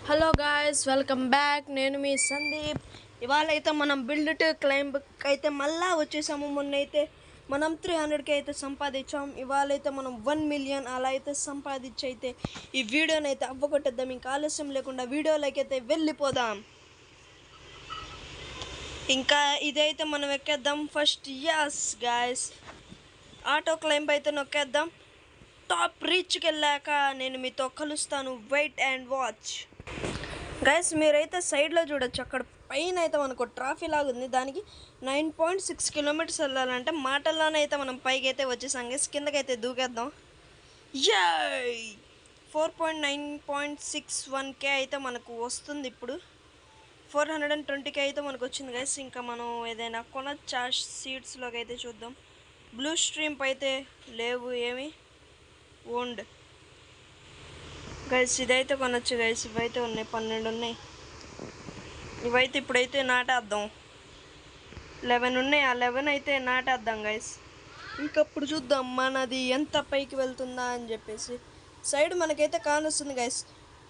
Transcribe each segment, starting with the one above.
Hello guys, welcome back. నేను మీ సందీప్. ఇవాళ అయితే మనం బిల్డ్ టు క్లైంబ్ అయితే మళ్ళా వచ్చేసాము. మొన్న అయితే మనం 300K అయితే సంపాదించాం. ఇవాళ అయితే మనం 1 మిలియన్ అలా అయితే సంపాదించి అయితే ఈ వీడియోని అయితే అవ్వగొట్టేద్దాం. ఇంకా ఆలస్యం లేకుండా వీడియోలోకి అయితే వెళ్ళిపోదాం. ఇంకా ఇదైతే మనం ఎక్కేద్దాం first. Yes guys, auto climb అయితే నొక్కేద్దాం. టాప్ రీచ్కి వెళ్ళాక నేను మీతో కలుస్తాను. Wait and watch. గైస్, మీరైతే సైడ్లో చూడొచ్చు. అక్కడ పైన అయితే మనకు ట్రాఫీ లాగా ఉంది. దానికి 9.6 కిలోమీటర్స్ వెళ్ళాలంటే మాటల్లోనే అయితే మనం పైకి అయితే వచ్చేసాం. గైస్, కిందకైతే దూకేద్దాం. యై 4.9.61K అయితే మనకు వస్తుంది. ఇప్పుడు 420K అయితే మనకు వచ్చింది. గైస్, ఇంకా మనం ఏదైనా కొనొచ్చా సీట్స్లోకి అయితే చూద్దాం. బ్లూ స్ట్రీమ్ అయితే లేవు ఏమి. ఓండ్ గైస్, ఇదైతే కొనొచ్చు. గైస్, ఇవైతే ఉన్నాయి, 12 ఉన్నాయి. ఇవైతే ఇప్పుడైతే నాటేద్దాం. 11 ఉన్నాయి. ఆ 11 అయితే నాటేద్దాం గైస్. ఇంకప్పుడు చూద్దాం మనది ఎంత పైకి వెళ్తుందా అని చెప్పేసి. సైడ్ మనకైతే కానొస్తుంది గైస్.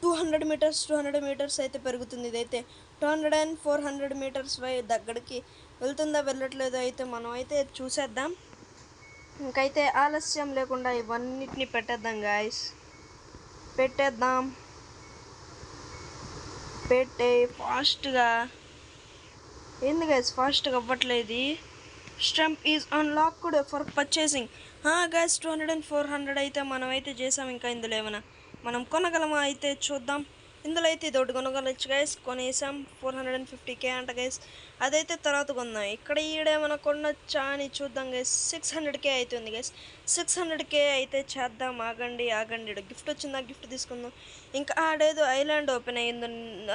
200 మీటర్స్ అయితే పెరుగుతుంది. ఇదైతే 200 and 400 మీటర్స్ దగ్గరికి వెళ్తుందా వెళ్ళట్లేదో అయితే మనం అయితే చూసేద్దాం. ఇంకైతే ఆలస్యం లేకుండా ఇవన్నిటిని పెట్టేద్దాం గాయస్. పెట్టే ఫాస్ట్గా. ఏంది గైస్ ఫాస్ట్గా అవ్వట్లేదు? Stump is unlocked for purchasing. Guys, 200 and 400 అయితే మనం అయితే చేసాం. ఇంకా ఇందులో ఏమైనా మనం కొనగలమా అయితే చూద్దాం. ఇందులో అయితే ఇది ఒకటి కొనగలచ్చు గైస్. కొనేసాం. 450K అంట గైస్. అదైతే తర్వాత కొందాం. ఇక్కడ ఈడేమైనా కొనొచ్చా అని చూద్దాం గైస్. 600K అవుతుంది గైస్. 600K అయితే చేద్దాం. ఆగండి గిఫ్ట్ వచ్చిందా? గిఫ్ట్ తీసుకుందాం. ఇంకా ఆడేదో ఐలాండ్ ఓపెన్ అయ్యింది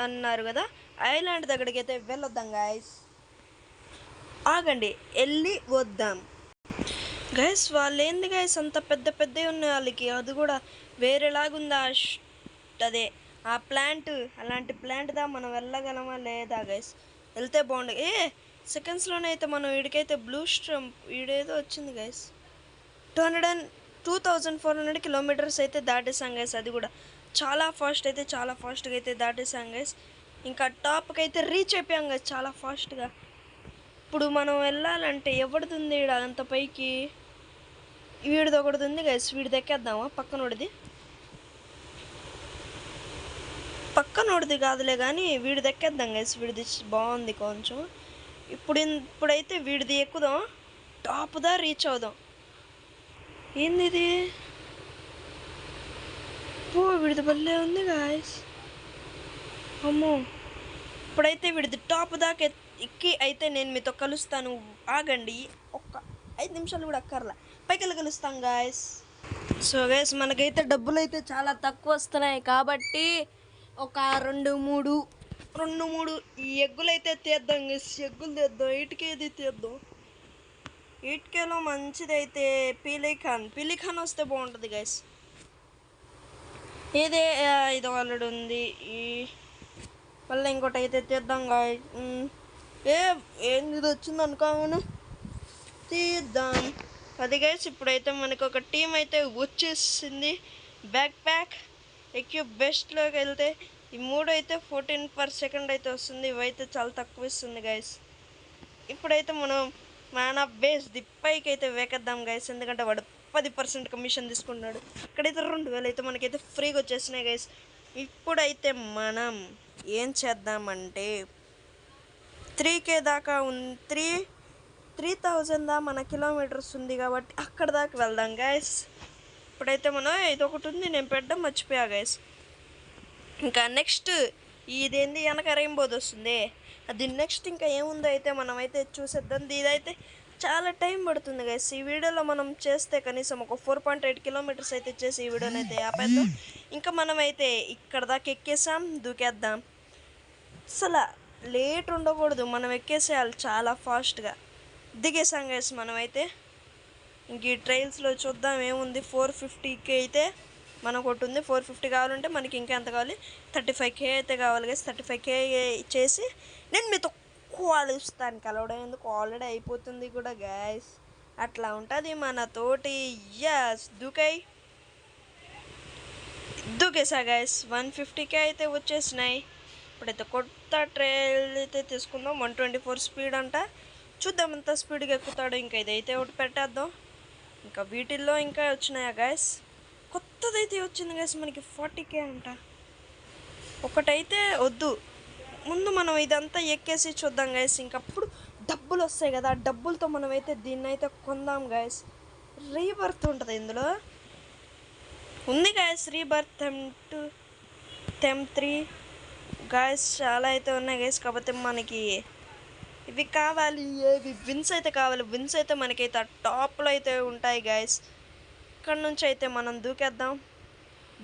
అన్నారు కదా, ఐలాండ్ దగ్గరికి అయితే వెళ్ళొద్దాం గైస్. ఆగండి, వెళ్ళి వద్దాం గైస్. వాళ్ళు ఏంది గైస్ అంత పెద్దవి ఉన్నాయి వాళ్ళకి. అది కూడా వేరేలాగుందా అదే ఆ ప్లాంట్. అలాంటి ప్లాంట్దా మనం వెళ్ళగలమా లేదా గైస్? వెళ్తే బాగుండు. సెకండ్స్లోనే అయితే మనం వీడికైతే బ్లూ స్ట్రంప్ వీడేదో వచ్చింది గైస్. 2400 కిలోమీటర్స్ అయితే దాటేసాం గైస్. అది కూడా చాలా ఫాస్ట్గా అయితే దాటేసాం గైస్. ఇంకా టాప్కి అయితే రీచ్ అయిపోయాం గైస్ చాలా ఫాస్ట్గా. ఇప్పుడు మనం వెళ్ళాలంటే ఎవరిది ఉంది ఇక్కడ అంత పైకి? వీడిది ఒకటిది ఉంది గైస్. వీడిది ఎక్కేద్దామా? పక్కనోడిది కాదులే కానీ వీడిది ఎక్కేద్దాం గైస్. వీడిది బాగుంది కొంచెం. ఇప్పుడైతే వీడిది ఎక్కుదాం. టాప్దా రీచ్ అవుదాం. ఏంది ఇది? వీడిది భలే ఉంది గాయస్. అమ్మో, ఇప్పుడైతే వీడిది టాప్ దాకా ఎక్కి అయితే నేను మీతో కలుస్తాను. ఆగండి, ఒక్క 5 నిమిషాలు కూడా అక్కర్లా. పైకి కలుస్తాం గాయస్. సో గైస్, మనకైతే డబ్బులు అయితే చాలా తక్కువ వస్తున్నాయి కాబట్టి ఒక రెండు మూడు ఈ ఎగ్గులు అయితే తీద్దాం గైస్. ఎగ్గులు తీద్దాం. 8Kది తీద్దాం. 8Kలో మంచిదైతే పీలిఖాన్ వస్తే బాగుంటుంది గైస్. ఇది ఆల్రెడీ ఉంది. మళ్ళీ ఇంకోటి అయితే తీద్దాం గాయ్. ఏంది ఇది వచ్చింది అనుకోను, తీద్దాం. అది గైస్, ఇప్పుడైతే మనకు ఒక టీం అయితే వచ్చేసింది. బ్యాక్ ప్యాక్ ఎక్విప్ బెస్ట్లోకి వెళ్తే ఈ 3 అయితే 14/సెకండ్ అయితే వస్తుంది. ఇవైతే చాలా తక్కువ ఇస్తుంది గైస్. ఇప్పుడైతే మనం మ్యాన్ ఆఫ్ బేస్ పైకి అయితే వేకేద్దాం గైస్. ఎందుకంటే వాడు 10% కమిషన్ తీసుకున్నాడు. ఇక్కడైతే 2000 అయితే మనకైతే ఫ్రీగా వచ్చేసినాయి గైస్. ఇప్పుడైతే మనం ఏం చేద్దామంటే 3K దాకా 3000 దా మన కిలోమీటర్స్ ఉంది కాబట్టి అక్కడ దాకా వెళ్దాం గైస్. ఇప్పుడైతే మనం ఇదొకటి ఉంది, నేను పెట్టడం మర్చిపోయా గైస్. ఇంకా నెక్స్ట్ ఇదేంది వెనక రెయిన్బోది వస్తుంది. అది నెక్స్ట్ ఇంకా ఏముందో అయితే మనం అయితే చూసేద్దాం. ఇదైతే చాలా టైం పడుతుంది గైస్. ఈ వీడియోలో మనం చేస్తే కనీసం ఒక 4.8 కిలోమీటర్స్ అయితే చేసి ఈ వీడియోని అయితే ఆపేద్దాం. ఇంకా మనమైతే ఇక్కడ దాకా ఎక్కేసాం, దూకేద్దాం. అసలు లేట్ ఉండకూడదు, మనం ఎక్కేసేయాలి చాలా ఫాస్ట్గా. దిగేసాం గైస్ మనమైతే. ఇంక ఈ ట్రైల్స్లో చూద్దాం ఏముంది. 450K అయితే మనకు ఒకటి ఉంది. 450 కావాలంటే మనకి ఇంకా ఎంత కావాలి? 35K అయితే కావాలి గైస్. 35K చేసి నేను మీతో కలుస్తాను. కలవడం ఎందుకు, ఆల్రెడీ అయిపోతుంది కూడా గైస్. అట్లా ఉంటుంది మన తోటి. యస్, దూకాయి. దూకేసా గైస్ 150K అయితే వచ్చేసినాయి. ఇప్పుడైతే కొత్త ట్రైల్ అయితే తీసుకుందాం. 124 స్పీడ్ అంట. చూద్దాం ఎంత స్పీడ్గా ఎక్కుతాడో. ఇంకా ఇదైతే ఒకటి పెట్టేద్దాం. ఇంకా వీటిల్లో ఇంకా వచ్చినాయా గైస్? కొత్తదైతే వచ్చింది గైస్ మనకి 40K అంట. ఒకటైతే వద్దు, ముందు మనం ఇదంతా ఎక్కేసి చూద్దాం గైస్. ఇంకప్పుడు డబ్బులు వస్తాయి కదా, ఆ డబ్బులతో మనమైతే దీన్ని అయితే కొందాం గైస్. రీబర్త్ ఉంటుంది ఇందులో, ఉంది గైస్ రీబర్త్ టెమ్2 టెమ్3 గైస్. చాలా అయితే ఉన్నాయి గైస్. కాకపోతే మనకి ఇవి కావాలి, ఏవి విన్స్ అయితే కావాలి. విన్స్ అయితే మనకైతే ఆ టాప్లో అయితే ఉంటాయి గైస్. ఇక్కడ నుంచి అయితే మనం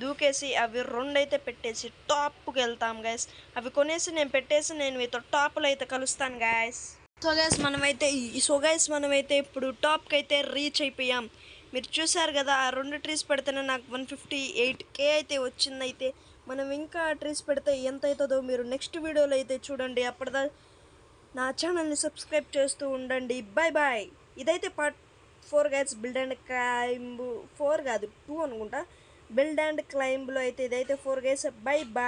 దూకేసి అవి రెండైతే పెట్టేసి టాప్కి వెళ్తాం గైస్. అవి కొనేసి నేను పెట్టేసి నేను మీతో టాప్లో అయితే కలుస్తాను గైస్. సో గైస్ మనమైతే ఇప్పుడు టాప్కి అయితే రీచ్ అయిపోయాం. మీరు చూసారు కదా, ఆ 2 ట్రీస్ పెడితేనే నాకు 158K అయితే వచ్చిందైతే. మనం ఇంకా ట్రీస్ పెడితే ఎంత అవుతుందో మీరు నెక్స్ట్ వీడియోలో అయితే చూడండి. అప్పటిదా నా ఛానల్ని సబ్స్క్రైబ్ చేస్తూ ఉండండి. Bye bye. ఇదైతే part 4 guys. Build and climb 4 కాదు 2 అనుకుంటా. బిల్డ్ అండ్ క్లైంబ్లో అయితే ఇదైతే 4 గైస్. Bye bye.